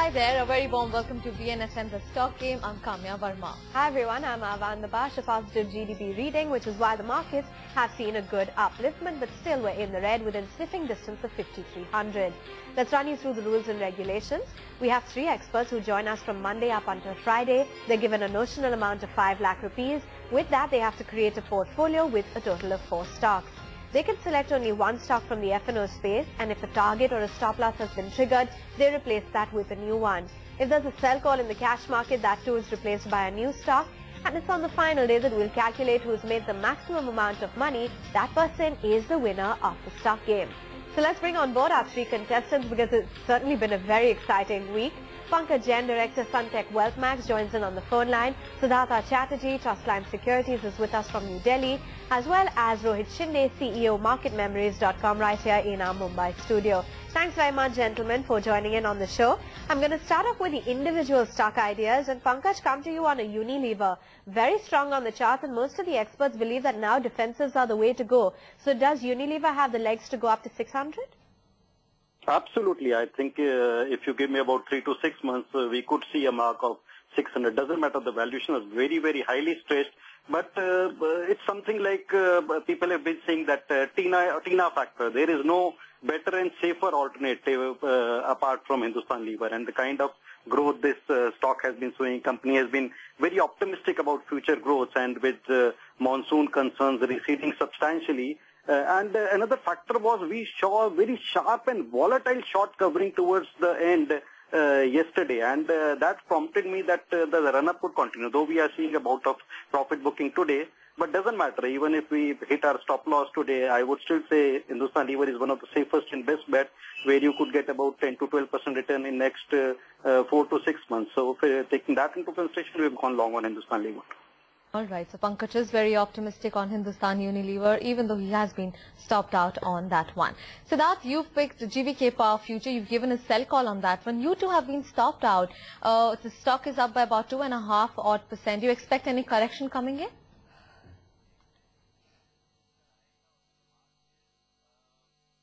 Hi there, a very warm welcome to VNSN The Stock Game. I'm Kamya Verma. Hi everyone, I'm Avan Nabash. A positive GDP reading, which is why the markets have seen a good upliftment, but still we're in the red within sniffing distance of 5,300. Let's run you through the rules and regulations. We have 3 experts who join us from Monday up until Friday. They're given a notional amount of 5 lakh rupees. With that, they have to create a portfolio with a total of 4 stocks. They can select only one stock from the F&O space, and if a target or a stop loss has been triggered, they replace that with a new one. If there's a sell call in the cash market, that too is replaced by a new stock. And it's on the final day that we'll calculate who's made the maximum amount of money. That person is the winner of the stock game. So let's bring on board our 3 contestants, because it's certainly been a very exciting week. Pankaj Jain, Director, Suntech Wealth Max, joins in on the phone line. Siddhartha Chatterjee, Trustline Securities, is with us from New Delhi, as well as Rohit Shinde, CEO, MarketMemories.com, right here in our Mumbai studio. Thanks very much, gentlemen, for joining in on the show. I'm going to start off with the individual stock ideas, and Pankaj, come to you on a Unilever. Very strong on the chart, and most of the experts believe that now defensives are the way to go. So does Unilever have the legs to go up to 600? Absolutely. I think if you give me about 3 to 6 months, we could see a mark of 600. Doesn't matter. The valuation was very, very highly stretched. But it's something like people have been saying that Tina factor. There is no better and safer alternative apart from Hindustan Lever. And the kind of growth this stock has been showing, company has been very optimistic about future growth, and with monsoon concerns receding substantially. And another factor was we saw a very sharp and volatile short covering towards the end yesterday, and that prompted me that the run-up would continue, though we are seeing a bout of profit booking today. But doesn't matter. Even if we hit our stop loss today, I would still say Hindustan Lever is one of the safest and best bets, where you could get about 10 to 12% return in next 4 to 6 months. So if, taking that into consideration, we've gone long on Hindustan Lever. All right, so Pankaj is very optimistic on Hindustan Unilever, even though he has been stopped out on that one. Siddharth, you've picked GVK Power Future. You've given a sell call on that one. You two have been stopped out. The stock is up by about 2.5 odd percent. Do you expect any correction coming in?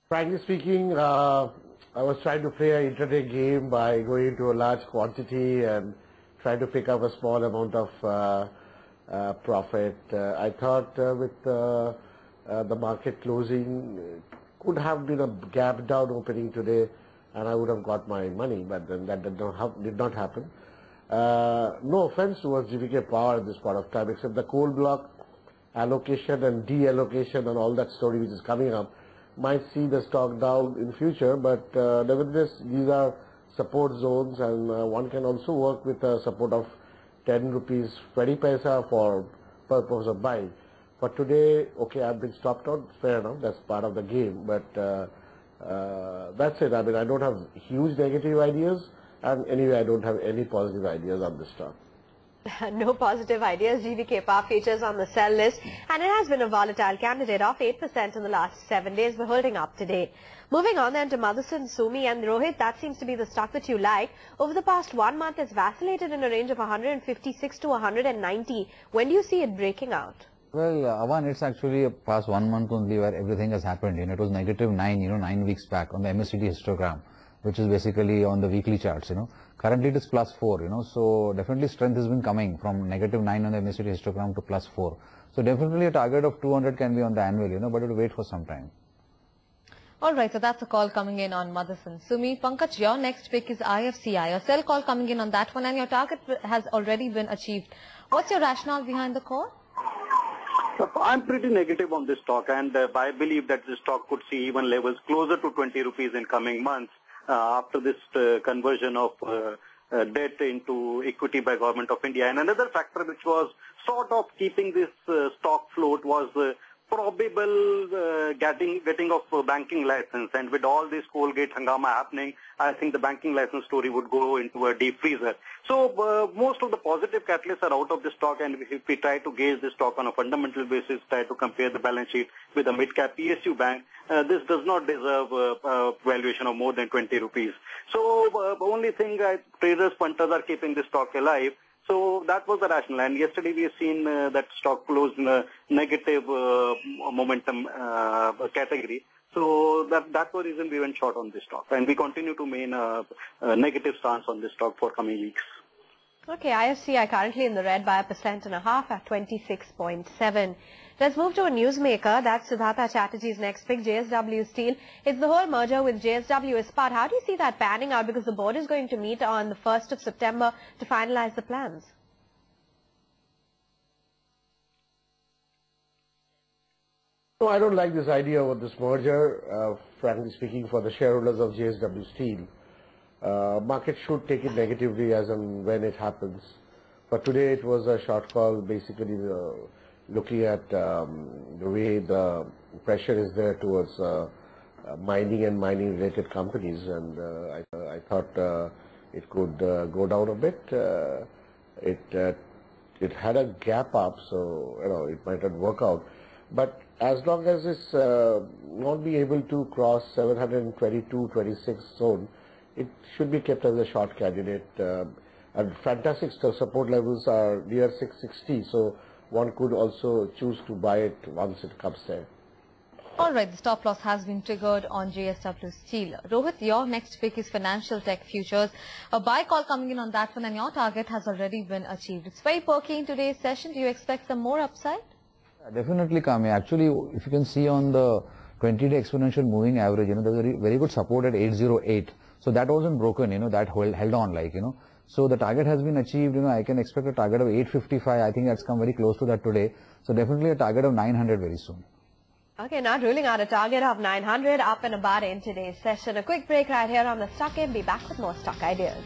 Frankly speaking, I was trying to play an intraday game by going into a large quantity and trying to pick up a small amount of profit. I thought with the market closing could have been a gap down opening today, and I would have got my money, but then that did not happen. No offense towards GVK Power at this point of time, except the coal block allocation and deallocation and all that story which is coming up might see the stock down in future, but nevertheless these are support zones, and one can also work with a support of 10 rupees 20 paisa for purpose of buying. But today, okay, I've been stopped out, fair enough, that's part of the game, but that's it. I mean, I don't have huge negative ideas, and anyway, I don't have any positive ideas on this stock. No positive ideas. GVK Power Futures on the sell list, and it has been a volatile candidate, off 8% in the last 7 days. We're holding up today. Moving on then to Motherson, Sumi, and Rohit, that seems to be the stock that you like. Over the past 1 month, it's vacillated in a range of 156 to 190. When do you see it breaking out? Well, Avan, it's actually past 1 month only where everything has happened. It was -9, 9 weeks back on the MACD histogram, which is basically on the weekly charts, Currently it is +4, so definitely strength has been coming from -9 on the MACD histogram to +4. So definitely a target of 200 can be on the annual, but it will wait for some time. All right, so that's a call coming in on Motherson. Sumi, Pankaj, your next pick is IFCI. A sell call coming in on that one, and your target has already been achieved. What's your rationale behind the call? I'm pretty negative on this stock, and I believe that this stock could see even levels closer to 20 rupees in coming months after this conversion of debt into equity by Government of India. And another factor which was sort of keeping this stock float was probable getting of banking license, and with all this Colgate hangama happening, I think the banking license story would go into a deep freezer. So most of the positive catalysts are out of the stock, and if we try to gauge the stock on a fundamental basis, try to compare the balance sheet with a mid-cap PSU bank, this does not deserve a valuation of more than 20 rupees. So the only thing traders, punters are keeping the stock alive. So that was the rationale. And yesterday we have seen that stock closed in a negative momentum category. So that's the reason we went short on this stock, and we continue to maintain a negative stance on this stock for coming weeks. Okay, IFCI currently in the red by 1.5% at 26.7. Let's move to a newsmaker. That's Siddhartha Chatterjee's next pick, JSW Steel. It's the whole merger with JSW Ispat. How do you see that panning out? Because the board is going to meet on the 1st of September to finalize the plans. No, I don't like this idea of this merger, frankly speaking, for the shareholders of JSW Steel. Market should take it negatively as and when it happens. But today it was a short call, basically looking at the way the pressure is there towards mining and mining related companies, and I thought it could go down a bit. It had a gap up, so it might not work out. But as long as it's not be able to cross 722-26 zone, it should be kept as a short candidate. And fantastic support levels are near 660, so one could also choose to buy it once it comes there. All right, the stop loss has been triggered on JSW Steel. Rohit, your next pick is Financial Tech Futures. A buy call coming in on that one, and your target has already been achieved. It's very perky in today's session. Do you expect some more upside? Definitely, Kami. Actually, if you can see on the 20-day exponential moving average, there's a very good support at 808. So that wasn't broken, that held on So the target has been achieved, I can expect a target of 855. I think that's come very close to that today. So definitely a target of 900 very soon. Okay, not ruling out a target of 900 up and about in today's session. A quick break right here on the Stock Game. Be back with more stock ideas.